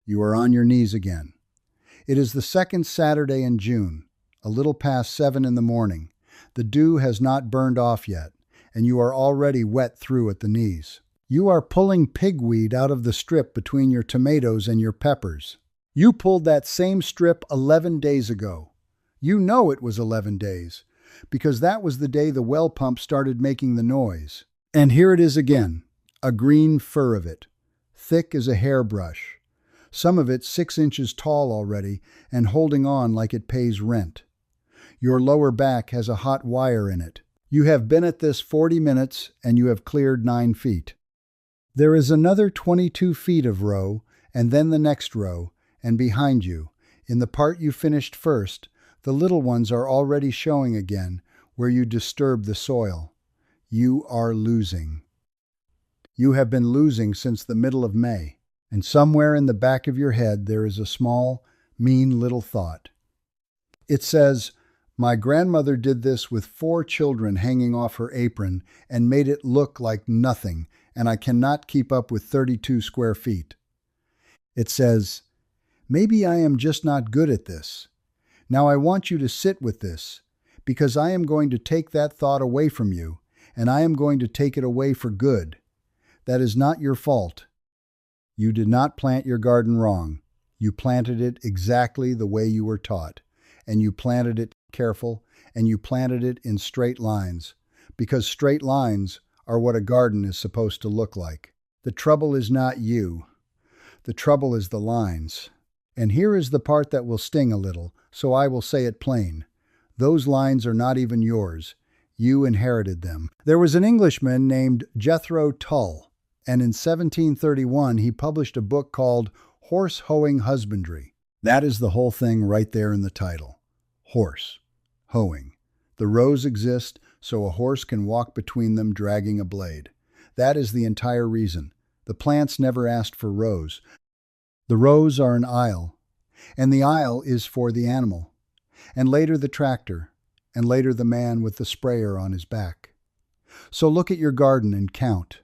You are on your knees again. It is the second Saturday in June, a little past 7 in the morning. The dew has not burned off yet, and you are already wet through at the knees. You are pulling pigweed out of the strip between your tomatoes and your peppers. You pulled that same strip 11 days ago. You know it was 11 days, because that was the day the well pump started making the noise. And here it is again, a green fur of it, thick as a hairbrush. Some of it 6 inches tall already and holding on like it pays rent. Your lower back has a hot wire in it. You have been at this 40 minutes and you have cleared 9 feet. There is another 22 feet of row, and then the next row, and behind you, in the part you finished first, the little ones are already showing again where you disturbed the soil. You are losing. You have been losing since the middle of May, and somewhere in the back of your head there is a small, mean little thought. It says, "My grandmother did this with 4 children hanging off her apron and made it look like nothing, and I cannot keep up with 32 square feet." It says, "Maybe I am just not good at this. Now I want you to sit with this, because I am going to take that thought away from you, and I am going to take it away for good. That is not your fault. You did not plant your garden wrong. You planted it exactly the way you were taught, and you planted it careful, and you planted it in straight lines, because straight lines are what a garden is supposed to look like. The trouble is not you. The trouble is the lines. And here is the part that will sting a little, so I will say it plain. Those lines are not even yours. You inherited them. There was an Englishman named Jethro Tull, and in 1731 he published a book called Horse Hoeing Husbandry. That is the whole thing right there in the title. Horse. Hoeing. The rows exist so a horse can walk between them dragging a blade. That is the entire reason. The plants never asked for rows. The rows are an aisle, and the aisle is for the animal, and later the tractor, and later the man with the sprayer on his back. So look at your garden and count.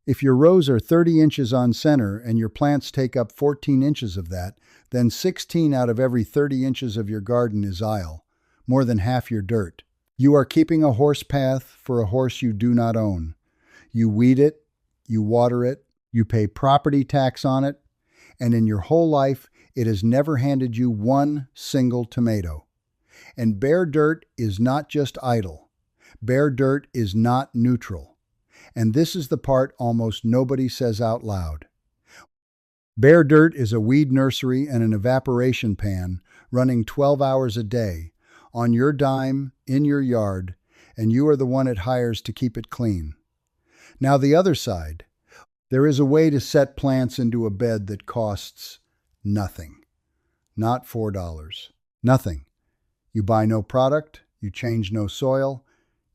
If your rows are 30 inches on center and your plants take up 14 inches of that, then 16 out of every 30 inches of your garden is aisle, more than half your dirt. You are keeping a horse path for a horse you do not own. You weed it, you water it, you pay property tax on it, and in your whole life it has never handed you one single tomato. And bare dirt is not just idle. Bare dirt is not neutral. And this is the part almost nobody says out loud. Bare dirt is a weed nursery and an evaporation pan running 12 hours a day, on your dime, in your yard, and you are the one it hires to keep it clean. Now the other side. There is a way to set plants into a bed that costs nothing. Not $4. Nothing. You buy no product, you change no soil,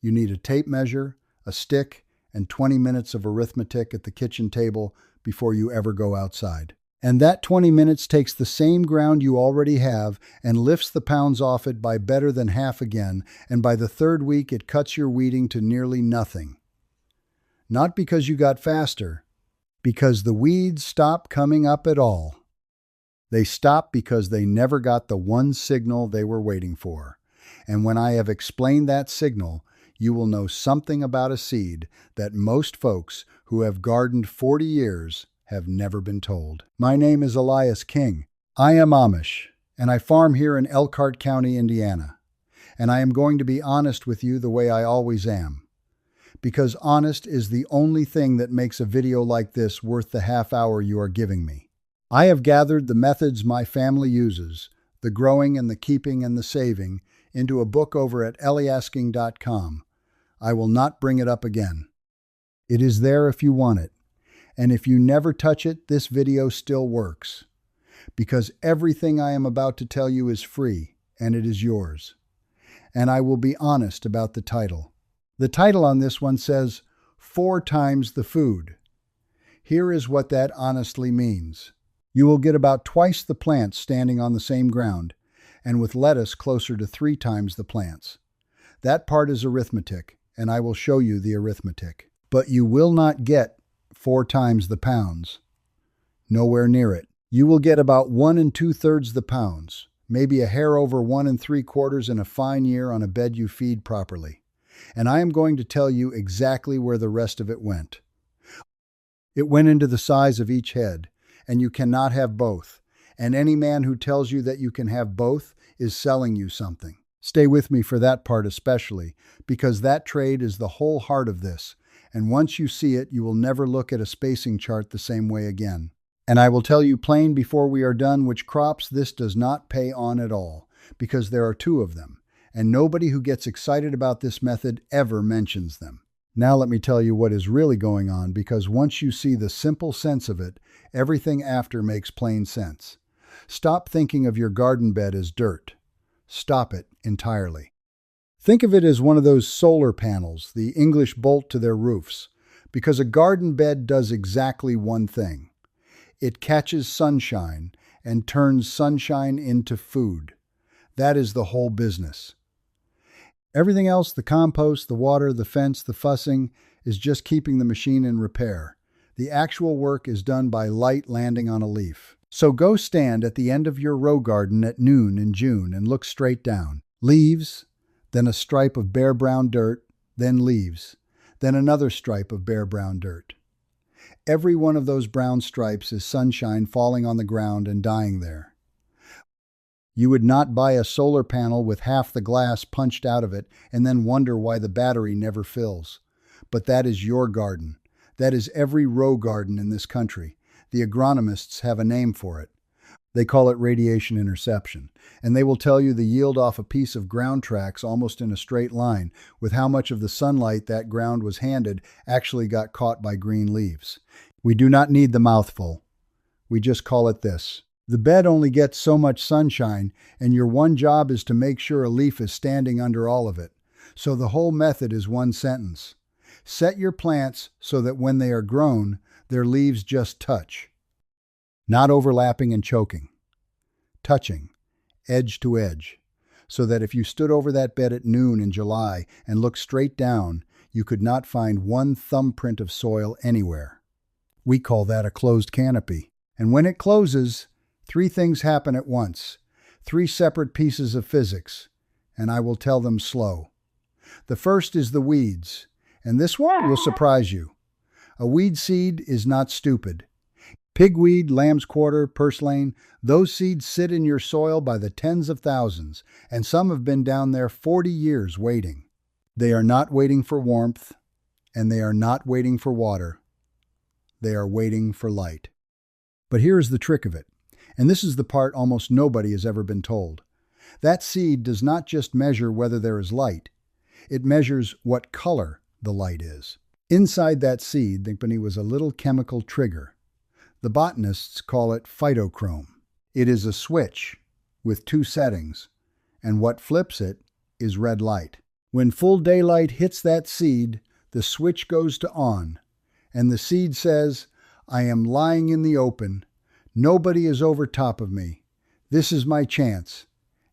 you need a tape measure, a stick, and 20 minutes of arithmetic at the kitchen table before you ever go outside. And that 20 minutes takes the same ground you already have and lifts the pounds off it by better than half again, and by the 3rd week it cuts your weeding to nearly nothing. Not because you got faster, because the weeds stop coming up at all. They stop because they never got the one signal they were waiting for. And when I have explained that signal, you will know something about a seed that most folks who have gardened 40 years have never been told. My name is Elias King. I am Amish, and I farm here in Elkhart County, Indiana. And I am going to be honest with you the way I always am. Because honest is the only thing that makes a video like this worth the half hour you are giving me. I have gathered the methods my family uses, the growing and the keeping and the saving, into a book over at eliasking.com. I will not bring it up again. It is there if you want it. And if you never touch it, this video still works. Because everything I am about to tell you is free, and it is yours. And I will be honest about the title. The title on this one says, 4 times the food. Here is what that honestly means. You will get about twice the plants standing on the same ground, and with lettuce closer to 3 times the plants. That part is arithmetic, and I will show you the arithmetic. But you will not get 4 times the pounds. Nowhere near it. You will get about 1 2/3 the pounds, maybe a hair over 1 3/4 in a fine year on a bed you feed properly. And I am going to tell you exactly where the rest of it went. It went into the size of each head, and you cannot have both. And any man who tells you that you can have both is selling you something. Stay with me for that part especially, because that trade is the whole heart of this, and once you see it, you will never look at a spacing chart the same way again. And I will tell you plain before we are done which crops this does not pay on at all, because there are two of them, and nobody who gets excited about this method ever mentions them. Now let me tell you what is really going on, because once you see the simple sense of it, everything after makes plain sense. Stop thinking of your garden bed as dirt. Stop it entirely. Think of it as one of those solar panels the English bolt to their roofs, because a garden bed does exactly one thing. It catches sunshine and turns sunshine into food. That is the whole business. Everything else, the compost, the water, the fence, the fussing, is just keeping the machine in repair. The actual work is done by light landing on a leaf. So go stand at the end of your row garden at noon in June and look straight down. Leaves, then a stripe of bare brown dirt, then leaves, then another stripe of bare brown dirt. Every one of those brown stripes is sunshine falling on the ground and dying there. You would not buy a solar panel with half the glass punched out of it and then wonder why the battery never fills. But that is your garden. That is every row garden in this country. The agronomists have a name for it. They call it radiation interception, and they will tell you the yield off a piece of ground tracks almost in a straight line with how much of the sunlight that ground was handed actually got caught by green leaves. We do not need the mouthful. We just call it this. The bed only gets so much sunshine, and your one job is to make sure a leaf is standing under all of it. So the whole method is one sentence. Set your plants so that when they are grown, their leaves just touch. Not overlapping and choking. Touching, edge to edge. So that if you stood over that bed at noon in July and looked straight down, you could not find one thumbprint of soil anywhere. We call that a closed canopy. And when it closes, three things happen at once. Three separate pieces of physics, and I will tell them slow. The first is the weeds, and this one will surprise you. A weed seed is not stupid. Pigweed, lamb's quarter, purslane, those seeds sit in your soil by the tens of thousands, and some have been down there 40 years waiting. They are not waiting for warmth, and they are not waiting for water. They are waiting for light. But here is the trick of it, and this is the part almost nobody has ever been told. That seed does not just measure whether there is light. It measures what color the light is. Inside that seed, there was a little chemical trigger. The botanists call it phytochrome. It is a switch with two settings, and what flips it is red light. When full daylight hits that seed, the switch goes to on, and the seed says, I am lying in the open. Nobody is over top of me. This is my chance.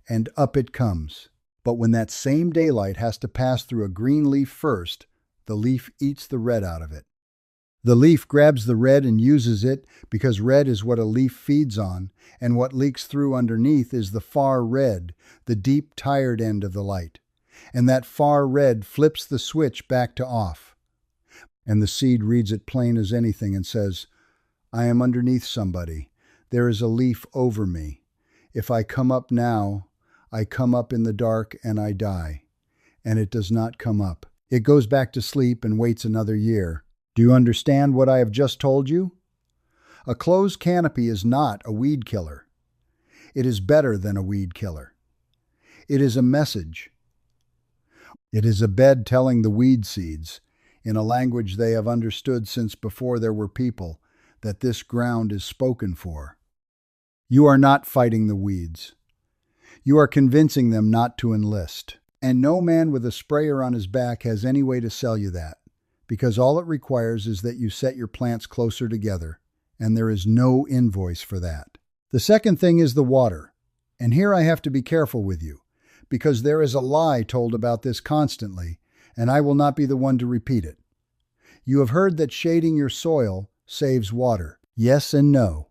And up it comes. But when that same daylight has to pass through a green leaf first, the leaf eats the red out of it. The leaf grabs the red and uses it because red is what a leaf feeds on, and what leaks through underneath is the far red, the deep, tired end of the light. And that far red flips the switch back to off. And the seed reads it plain as anything and says, I am underneath somebody. There is a leaf over me. If I come up now, I come up in the dark and I die. And it does not come up. It goes back to sleep and waits another year. Do you understand what I have just told you? A closed canopy is not a weed killer. It is better than a weed killer. It is a message. It is a bed telling the weed seeds, in a language they have understood since before there were people, that this ground is spoken for. You are not fighting the weeds. You are convincing them not to enlist. And no man with a sprayer on his back has any way to sell you that, because all it requires is that you set your plants closer together, and there is no invoice for that. The second thing is the water, and here I have to be careful with you, because there is a lie told about this constantly, and I will not be the one to repeat it. You have heard that shading your soil saves water. Yes and no.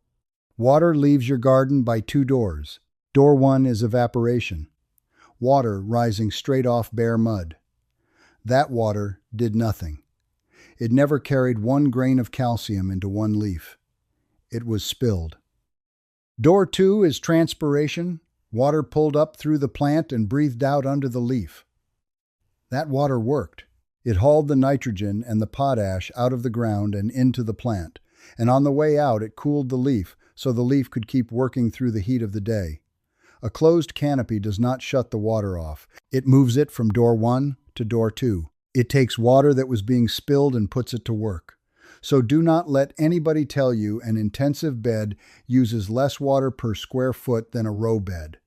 Water leaves your garden by 2 doors. Door 1 is evaporation. Water rising straight off bare mud. That water did nothing. It never carried 1 grain of calcium into 1 leaf. It was spilled. Door 2 is transpiration. Water pulled up through the plant and breathed out under the leaf. That water worked. It hauled the nitrogen and the potash out of the ground and into the plant, and on the way out it cooled the leaf so the leaf could keep working through the heat of the day. A closed canopy does not shut the water off. It moves it from door 1 to door 2. It takes water that was being spilled and puts it to work. So do not let anybody tell you an intensive bed uses less water per square foot than a row bed.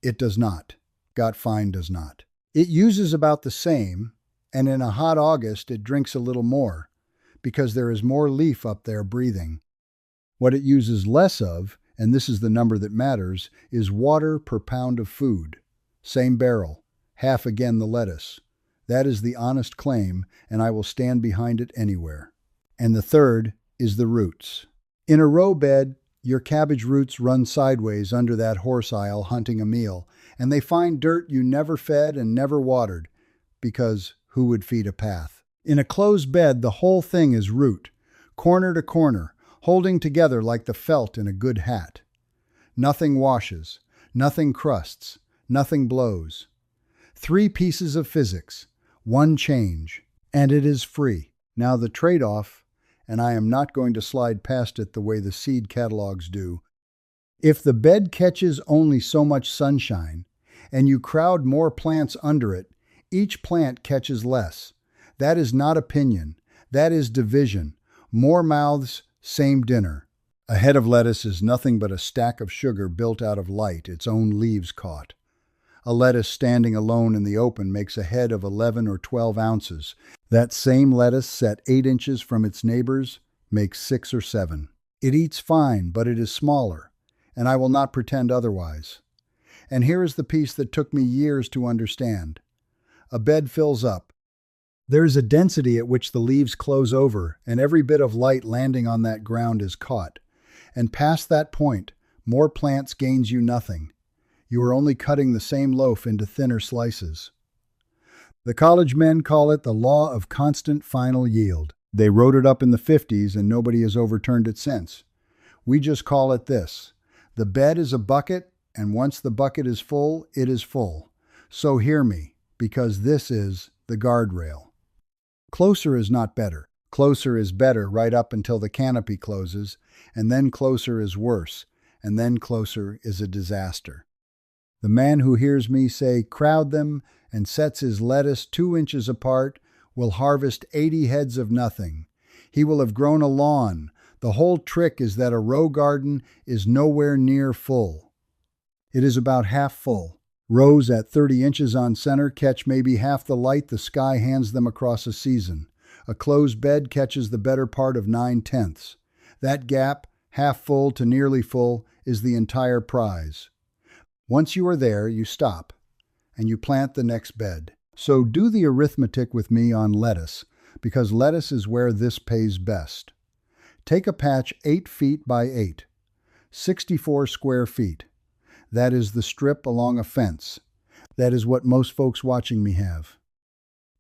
It does not. Got fine does not. It uses about the same, and in a hot August it drinks a little more, because there is more leaf up there breathing. What it uses less of, and this is the number that matters, is water per pound of food. Same barrel, half again the lettuce. That is the honest claim, and I will stand behind it anywhere. And the third is the roots. In a row bed, your cabbage roots run sideways under that horse aisle hunting a meal, and they find dirt you never fed and never watered, because who would feed a path? In a closed bed, the whole thing is root, corner to corner, holding together like the felt in a good hat. Nothing washes, nothing crusts, nothing blows. 3 pieces of physics, 1 change, and it is free. Now the trade-off, and I am not going to slide past it the way the seed catalogs do. If the bed catches only so much sunshine, and you crowd more plants under it, each plant catches less. That is not opinion. That is division. More mouths, same dinner. A head of lettuce is nothing but a stack of sugar built out of light, its own leaves caught. A lettuce standing alone in the open makes a head of 11 or 12 ounces. That same lettuce set 8 inches from its neighbors makes 6 or 7. It eats fine, but it is smaller, and I will not pretend otherwise. And here is the piece that took me years to understand. A bed fills up. There is a density at which the leaves close over, and every bit of light landing on that ground is caught. And past that point, more plants gains you nothing. You are only cutting the same loaf into thinner slices. The college men call it the law of constant final yield. They wrote it up in the 50s and nobody has overturned it since. We just call it this. The bed is a bucket, and once the bucket is full, it is full. So hear me, because this is the guardrail. Closer is not better. Closer is better right up until the canopy closes, and then closer is worse, and then closer is a disaster. The man who hears me say, crowd them, and sets his lettuce 2 inches apart, will harvest 80 heads of nothing. He will have grown a lawn. The whole trick is that a row garden is nowhere near full. It is about half full. Rows at 30 inches on center catch maybe half the light the sky hands them across a season. A closed bed catches the better part of 9/10. That gap, half full to nearly full, is the entire prize. Once you are there, you stop, and you plant the next bed. So do the arithmetic with me on lettuce, because lettuce is where this pays best. Take a patch 8 feet by 8, 64 square feet. That is the strip along a fence. That is what most folks watching me have.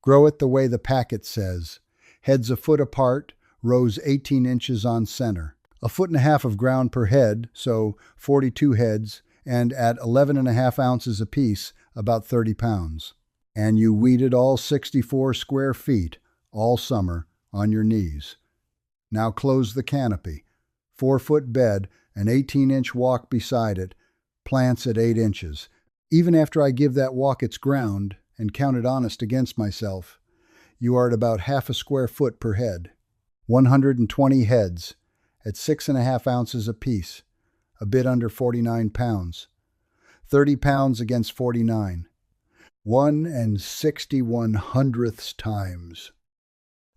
Grow it the way the packet says. Heads a foot apart, rows 18 inches on center. 1.5 feet of ground per head, so 42 heads, and at 11.5 ounces apiece, about 30 pounds. And you weeded all 64 square feet all summer on your knees. Now close the canopy. 4-foot bed, an 18-inch walk beside it, plants at 8 inches. Even after I give that walk its ground and count it honest against myself, you are at about half a square foot per head. 120 heads at 6.5 ounces apiece, a bit under 49 pounds. 30 pounds against 49. 1 61/100th times.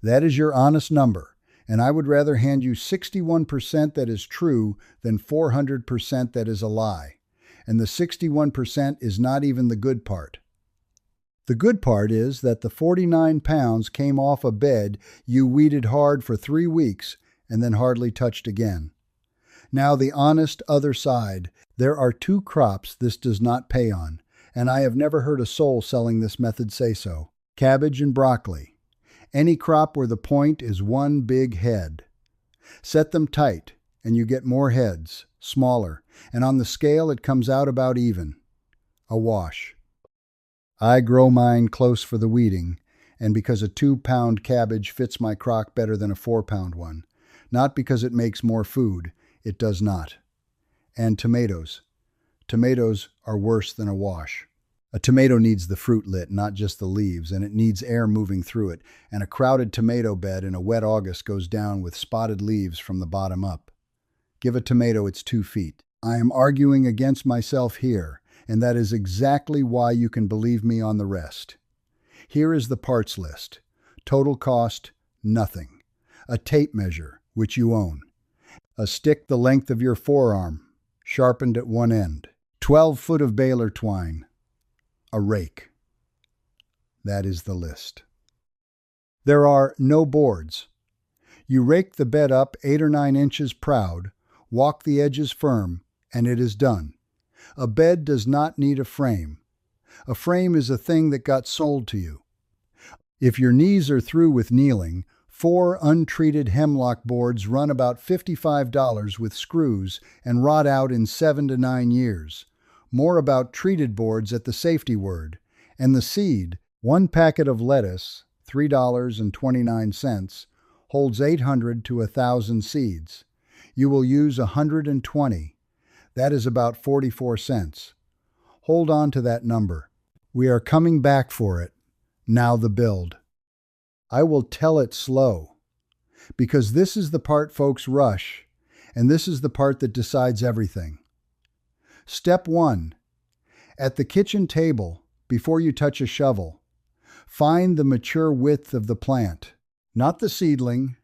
That is your honest number, and I would rather hand you 61% that is true than 400% that is a lie. And the 61% is not even the good part. The good part is that the 49 pounds came off a bed you weeded hard for 3 weeks and then hardly touched again. Now the honest other side. There are two crops this does not pay on, and I have never heard a soul selling this method say so. Cabbage and broccoli. Any crop where the point is one big head. Set them tight, and you get more heads, smaller, and on the scale it comes out about even. A wash. I grow mine close for the weeding, and because a 2-pound cabbage fits my crock better than a 4-pound one. Not because it makes more food, it does not. And tomatoes. Tomatoes are worse than a wash. A tomato needs the fruit lit, not just the leaves, and it needs air moving through it, and a crowded tomato bed in a wet August goes down with spotted leaves from the bottom up. Give a tomato its 2 feet. I am arguing against myself here, and that is exactly why you can believe me on the rest. Here is the parts list. Total cost, nothing. A tape measure, which you own. A stick the length of your forearm, sharpened at one end. 12 foot of baler twine. A rake. That is the list. There are no boards. You rake the bed up 8 or 9 inches proud, walk the edges firm, and it is done. A bed does not need a frame. A frame is a thing that got sold to you. If your knees are through with kneeling, 4 untreated hemlock boards run about $55 with screws and rot out in 7 to 9 years. More about treated boards at the safety word. And the seed, 1 packet of lettuce, $3.29, holds 800 to 1,000 seeds. You will use 120. That is about 44 cents. Hold on to that number. We are coming back for it. Now the build. I will tell it slow, because this is the part folks rush, and this is the part that decides everything. Step 1. At the kitchen table, before you touch a shovel, find the mature width of the plant, not the seedling,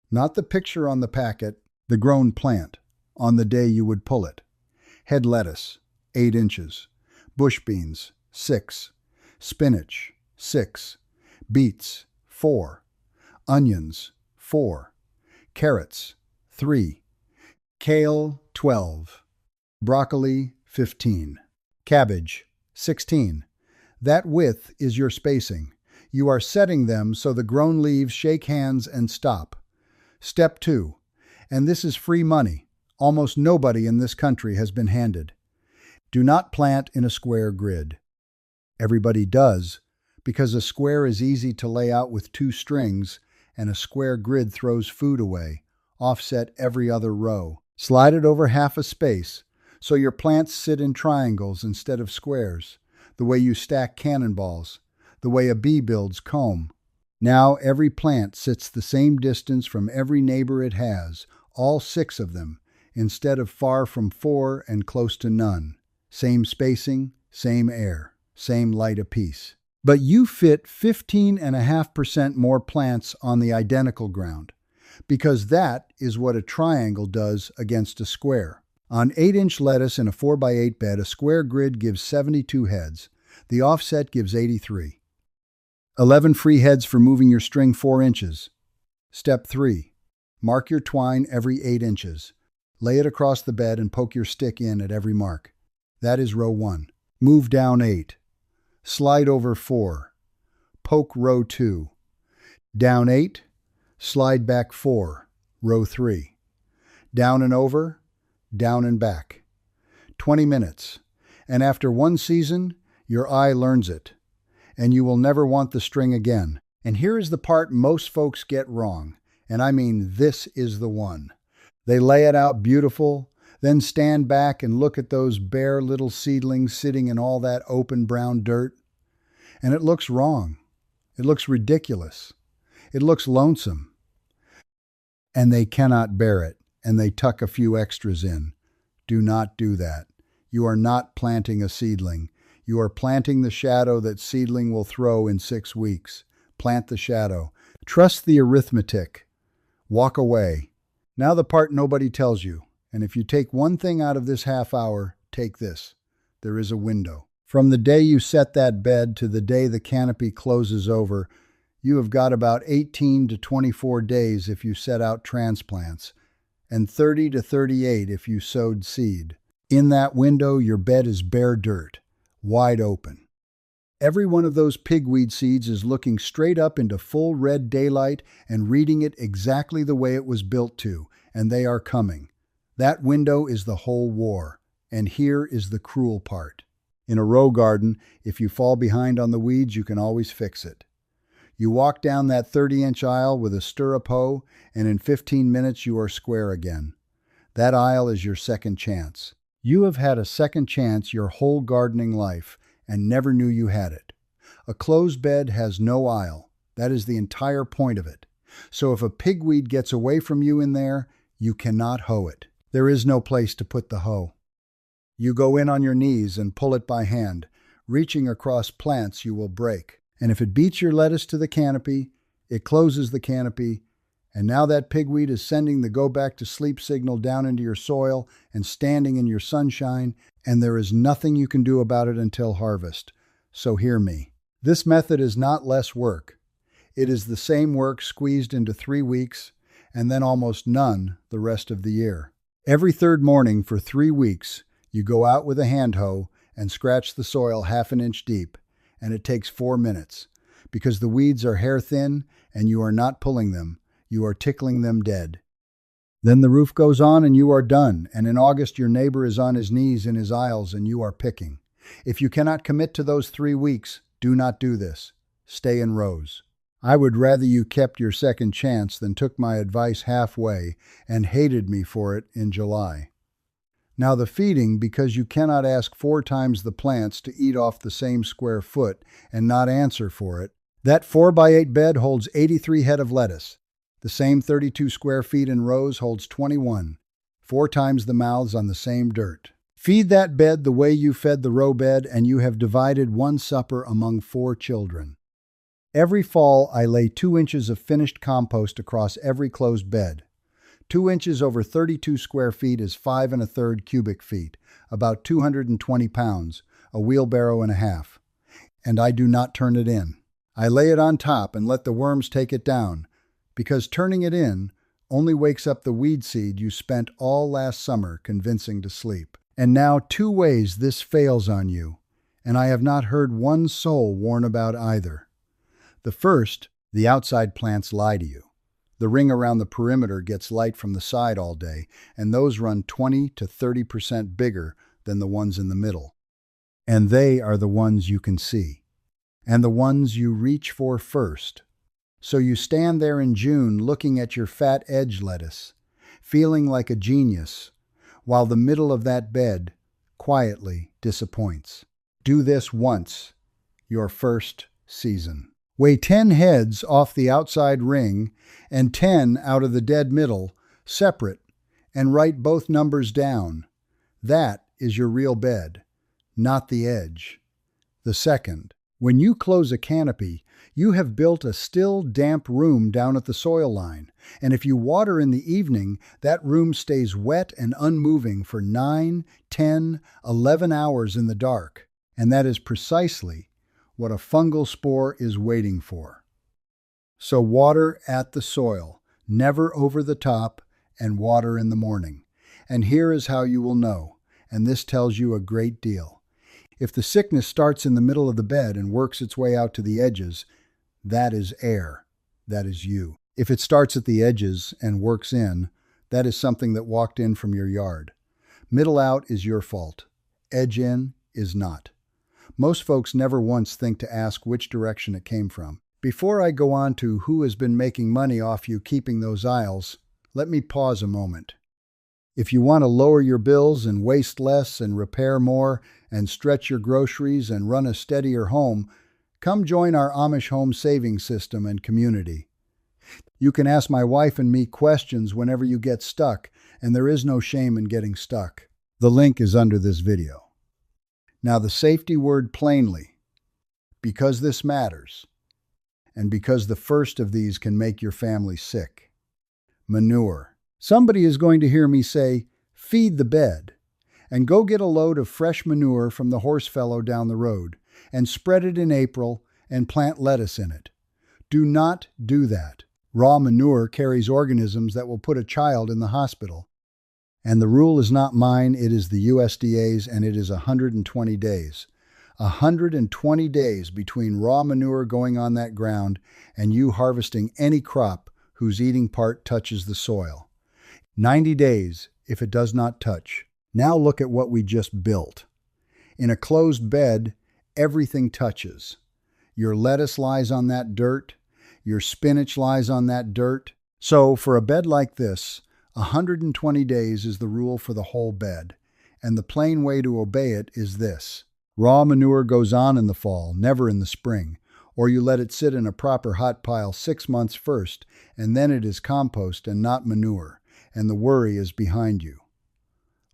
not the picture on the packet, the grown plant, on the day you would pull it. Head lettuce, 8 inches. Bush beans, 6. Spinach, 6. Beets, 4. Onions, 4. Carrots, 3. Kale, 12. Broccoli, 15. Cabbage, 16. That width is your spacing. You are setting them so the grown leaves shake hands and stop. Step 2. And this is free money. Almost nobody in this country has been handed. Do not plant in a square grid. Everybody does, because a square is easy to lay out with 2 strings, and a square grid throws food away, offset every other row. Slide it over half a space, so your plants sit in triangles instead of squares, the way you stack cannonballs, the way a bee builds comb. Now every plant sits the same distance from every neighbor it has, all 6 of them, instead of far from 4 and close to none. Same spacing, same air, same light apiece. But you fit 15.5% more plants on the identical ground, because that is what a triangle does against a square. On 8-inch lettuce in a 4x8 bed, a square grid gives 72 heads. The offset gives 83. 11 free heads for moving your string 4 inches. Step 3. Mark your twine every 8 inches. Lay it across the bed and poke your stick in at every mark. That is row 1. Move down 8. Slide over 4. Poke row 2. Down 8. Slide back 4. Row 3. Down and over. Down and back. 20 minutes. And after 1 season, your eye learns it. And you will never want the string again. And here is the part most folks get wrong. And I mean, this is the one. They lay it out beautiful, then stand back and look at those bare little seedlings sitting in all that open brown dirt. And it looks wrong. It looks ridiculous. It looks lonesome. And they cannot bear it, and they tuck a few extras in. Do not do that. You are not planting a seedling. You are planting the shadow that seedling will throw in 6 weeks. Plant the shadow. Trust the arithmetic. Walk away. Now the part nobody tells you. And if you take one thing out of this half hour, take this. There is a window. From the day you set that bed to the day the canopy closes over, you have got about 18 to 24 days if you set out transplants. and 30 to 38 if you sowed seed. In that window, your bed is bare dirt, wide open. Every one of those pigweed seeds is looking straight up into full red daylight and reading it exactly the way it was built to, and they are coming. That window is the whole war, and here is the cruel part. In a row garden, if you fall behind on the weeds, you can always fix it. You walk down that 30-inch aisle with a stirrup hoe, and in 15 minutes you are square again. That aisle is your second chance. You have had a second chance your whole gardening life, and never knew you had it. A closed bed has no aisle. That is the entire point of it. So if a pigweed gets away from you in there, you cannot hoe it. There is no place to put the hoe. You go in on your knees and pull it by hand, reaching across plants you will break. And if it beats your lettuce to the canopy, it closes the canopy, and now that pigweed is sending the go-back-to-sleep signal down into your soil and standing in your sunshine, and there is nothing you can do about it until harvest. So hear me. This method is not less work. It is the same work squeezed into 3 weeks, and then almost none the rest of the year. Every third morning for 3 weeks, you go out with a hand hoe and scratch the soil 1/2 inch deep, and it takes 4 minutes. Because the weeds are hair-thin and you are not pulling them, you are tickling them dead. Then the roof goes on and you are done, and in August your neighbor is on his knees in his aisles and you are picking. If you cannot commit to those 3 weeks, do not do this. Stay in rows. I would rather you kept your second chance than took my advice halfway and hated me for it in July. Now the feeding, because you cannot ask 4 times the plants to eat off the same square foot and not answer for it, that 4x8 bed holds 83 head of lettuce. The same 32 square feet in rows holds 21, 4 times the mouths on the same dirt. Feed that bed the way you fed the row bed, and you have divided 1 supper among 4 children. Every fall, I lay 2 inches of finished compost across every closed bed. 2 inches over 32 square feet is 5 1/3 cubic feet, about 220 pounds, a wheelbarrow and a half. And I do not turn it in. I lay it on top and let the worms take it down, because turning it in only wakes up the weed seed you spent all last summer convincing to sleep. And now 2 ways this fails on you, and I have not heard one soul warn about either. The first, the outside plants lie to you. The ring around the perimeter gets light from the side all day, and those run 20 to 30% bigger than the ones in the middle. And they are the ones you can see, and the ones you reach for first. So you stand there in June looking at your fat edge lettuce, feeling like a genius, while the middle of that bed quietly disappoints. Do this once, your first season. Weigh 10 heads off the outside ring and 10 out of the dead middle, separate, and write both numbers down. That is your real bed, not the edge. The second, when you close a canopy, you have built a still, damp room down at the soil line, and if you water in the evening, that room stays wet and unmoving for 9, 10, 11 hours in the dark, and that is precisely what a fungal spore is waiting for. So water at the soil, never over the top, and water in the morning. And here is how you will know, and this tells you a great deal. If the sickness starts in the middle of the bed and works its way out to the edges, that is air. That is you. If it starts at the edges and works in, that is something that walked in from your yard. Middle out is your fault. Edge in is not. Most folks never once think to ask which direction it came from. Before I go on to who has been making money off you keeping those aisles, let me pause a moment. If you want to lower your bills and waste less and repair more and stretch your groceries and run a steadier home, come join our Amish home savings system and community. You can ask my wife and me questions whenever you get stuck, and there is no shame in getting stuck. The link is under this video. Now the safety word plainly, because this matters, and because the first of these can make your family sick. Manure. Somebody is going to hear me say, feed the bed, and go get a load of fresh manure from the horse fellow down the road, and spread it in April and plant lettuce in it. Do not do that. Raw manure carries organisms that will put a child in the hospital. And the rule is not mine, it is the USDA's, and it is 120 days. 120 days between raw manure going on that ground and you harvesting any crop whose eating part touches the soil. 90 days if it does not touch. Now look at what we just built. In a closed bed, everything touches. Your lettuce lies on that dirt. Your spinach lies on that dirt. So for a bed like this, 120 days is the rule for the whole bed. And the plain way to obey it is this. Raw manure goes on in the fall, never in the spring. Or you let it sit in a proper hot pile 6 months first, and then it is compost and not manure, and the worry is behind you.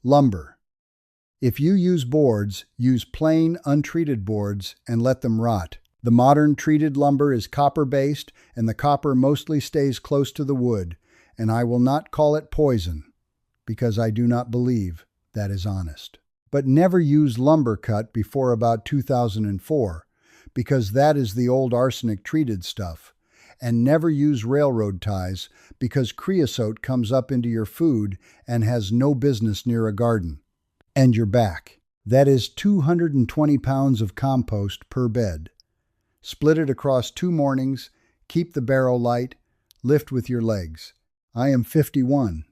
Lumber. If you use boards, use plain, untreated boards and let them rot. The modern treated lumber is copper-based, and the copper mostly stays close to the wood, and I will not call it poison, because I do not believe that is honest. But never use lumber cut before about 2004, because that is the old arsenic-treated stuff. And never use railroad ties, because creosote comes up into your food and has no business near a garden. And your back. That is 220 pounds of compost per bed. Split it across 2 mornings, keep the barrel light, lift with your legs. I am 51,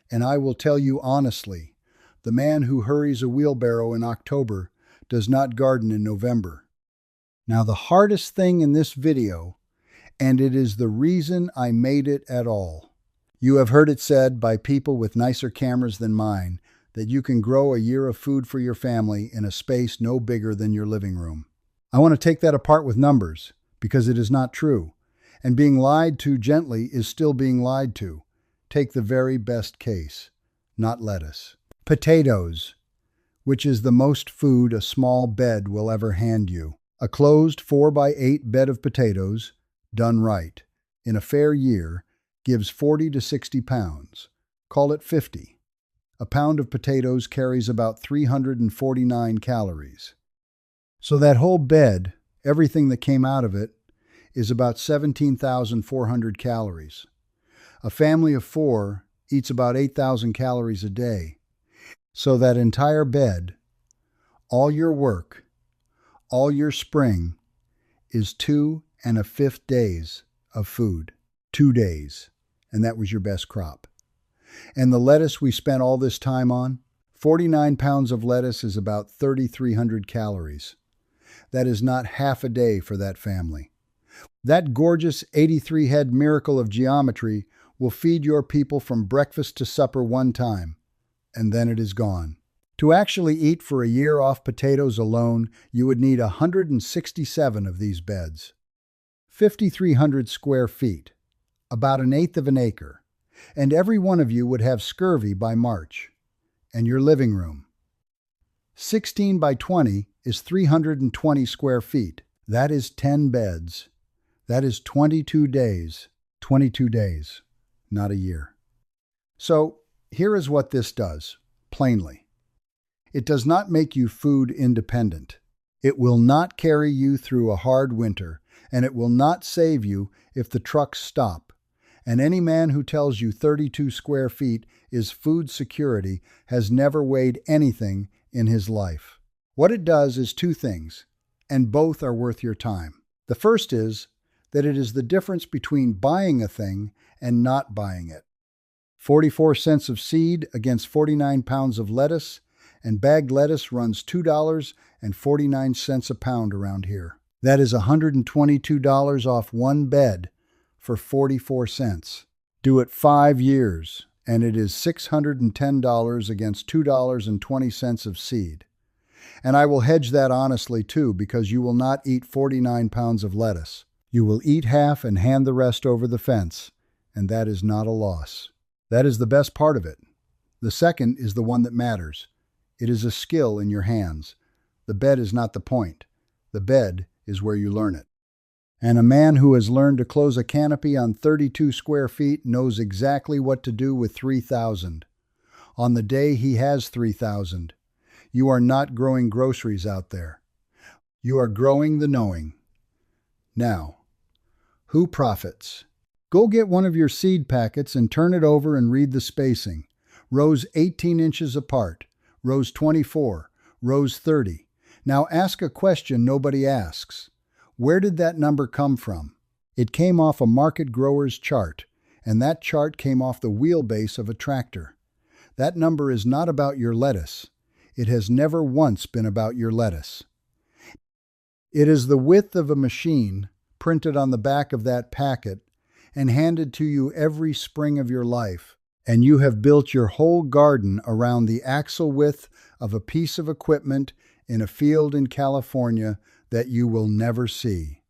and I will tell you honestly, the man who hurries a wheelbarrow in October does not garden in November. Now the hardest thing in this video, and it is the reason I made it at all. You have heard it said by people with nicer cameras than mine that you can grow a year of food for your family in a space no bigger than your living room. I want to take that apart with numbers, because it is not true. And being lied to gently is still being lied to. Take the very best case, not lettuce. Potatoes, which is the most food a small bed will ever hand you. A closed 4x8 bed of potatoes, done right, in a fair year, gives 40 to 60 pounds. Call it 50. A pound of potatoes carries about 349 calories. So that whole bed, everything that came out of it, is about 17,400 calories. A family of 4 eats about 8,000 calories a day. So that entire bed, all your work, all your spring, is 2 1/5 days of food. 2 days. And that was your best crop. And the lettuce we spent all this time on, 49 pounds of lettuce is about 3,300 calories. That is not half a day for that family. That gorgeous 83-head miracle of geometry will feed your people from breakfast to supper one time, and then it is gone. To actually eat for a year off potatoes alone, you would need 167 of these beds. 5,300 square feet, about 1/8 of an acre, and every one of you would have scurvy by March. And your living room. 16 by 20 is 320 square feet. That is 10 beds. That is 22 days. 22 days, not a year. So here is what this does, plainly. It does not make you food independent. It will not carry you through a hard winter, and it will not save you if the trucks stop. And any man who tells you 32 square feet is food security has never weighed anything in his life. What it does is 2 things, and both are worth your time. The first is that it is the difference between buying a thing and not buying it. 44 cents of seed against 49 pounds of lettuce, and bagged lettuce runs $2.49 a pound around here. That is $122 off one bed for 44 cents. Do it 5 years, and it is $610 against $2.20 of seed. And I will hedge that honestly too, because you will not eat 49 pounds of lettuce. You will eat half and hand the rest over the fence, and that is not a loss. That is the best part of it. The second is the one that matters. It is a skill in your hands. The bed is not the point. The bed is where you learn it. And a man who has learned to close a canopy on 32 square feet knows exactly what to do with 3,000. On the day he has 3,000, you are not growing groceries out there. You are growing the knowing. Now, who profits? Go get one of your seed packets and turn it over and read the spacing. Rows 18 inches apart, rows 24, rows 30. Now ask a question nobody asks. Where did that number come from? It came off a market grower's chart, and that chart came off the wheelbase of a tractor. That number is not about your lettuce. It has never once been about your lettuce. It is the width of a machine printed on the back of that packet and handed to you every spring of your life, and you have built your whole garden around the axle width of a piece of equipment in a field in California that you will never see.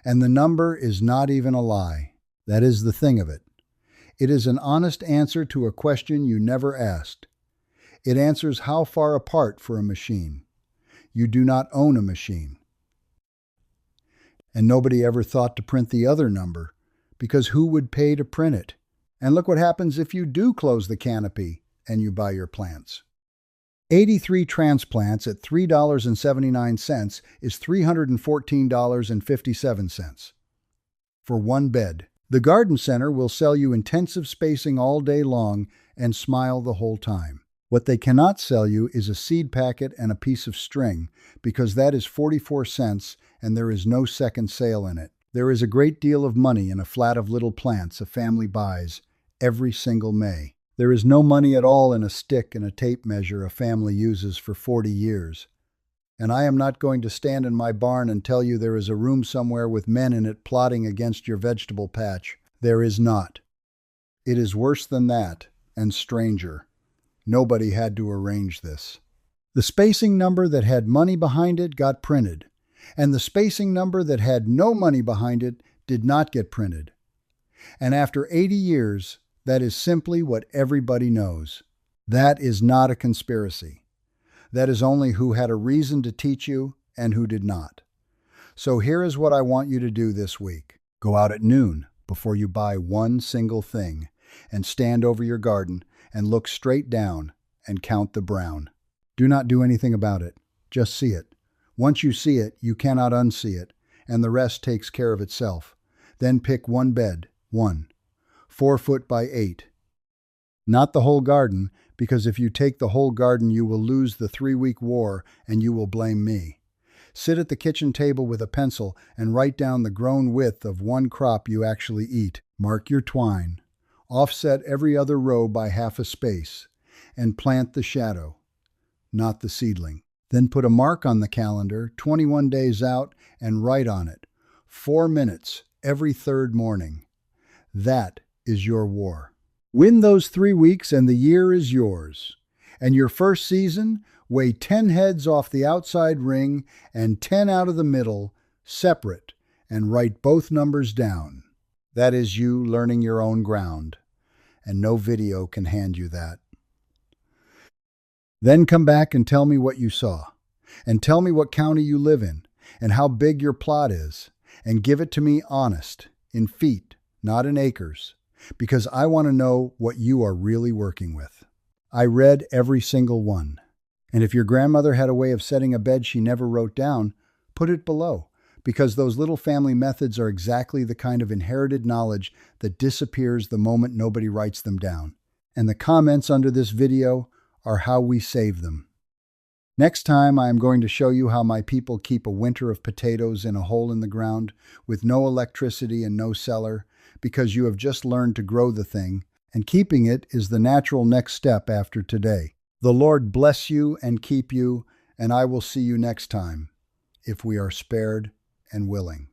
And the number is not even a lie. That is the thing of it. It is an honest answer to a question you never asked. It answers how far apart for a machine. You do not own a machine. And nobody ever thought to print the other number, because who would pay to print it? And look what happens if you do close the canopy and you buy your plants. 83 transplants at $3.79 is $314.57 for one bed. The garden center will sell you intensive spacing all day long and smile the whole time. What they cannot sell you is a seed packet and a piece of string, because that is 44 cents and there is no second sale in it. There is a great deal of money in a flat of little plants a family buys every single May. There is no money at all in a stick and a tape measure a family uses for 40 years. And I am not going to stand in my barn and tell you there is a room somewhere with men in it plotting against your vegetable patch. There is not. It is worse than that, and stranger. Nobody had to arrange this. The spacing number that had money behind it got printed, and the spacing number that had no money behind it did not get printed. And after 80 years, that is simply what everybody knows. That is not a conspiracy. That is only who had a reason to teach you and who did not. So here is what I want you to do this week. Go out at noon before you buy one single thing and stand over your garden and look straight down and count the brown. Do not do anything about it. Just see it. Once you see it, you cannot unsee it, and the rest takes care of itself. Then pick one bed, 4 foot by 8. Not the whole garden, because if you take the whole garden, you will lose the 3-week war and you will blame me. Sit at the kitchen table with a pencil and write down the grown width of one crop you actually eat. Mark your twine. Offset every other row by half a space, and plant the shadow, not the seedling. Then put a mark on the calendar 21 days out and write on it, 4 minutes every third morning. That is your war. Win those 3 weeks and the year is yours. And your first season, weigh 10 heads off the outside ring and 10 out of the middle, separate, and write both numbers down. That is you learning your own ground, and no video can hand you that. Then come back and tell me what you saw, and tell me what county you live in, and how big your plot is, and give it to me honest, in feet, not in acres, because I want to know what you are really working with. I read every single one. And if your grandmother had a way of setting a bed she never wrote down, put it below, because those little family methods are exactly the kind of inherited knowledge that disappears the moment nobody writes them down. And the comments under this video are how we save them. Next time, I am going to show you how my people keep a winter of potatoes in a hole in the ground with no electricity and no cellar, because you have just learned to grow the thing, and keeping it is the natural next step after today. The Lord bless you and keep you, and I will see you next time, if we are spared and willing.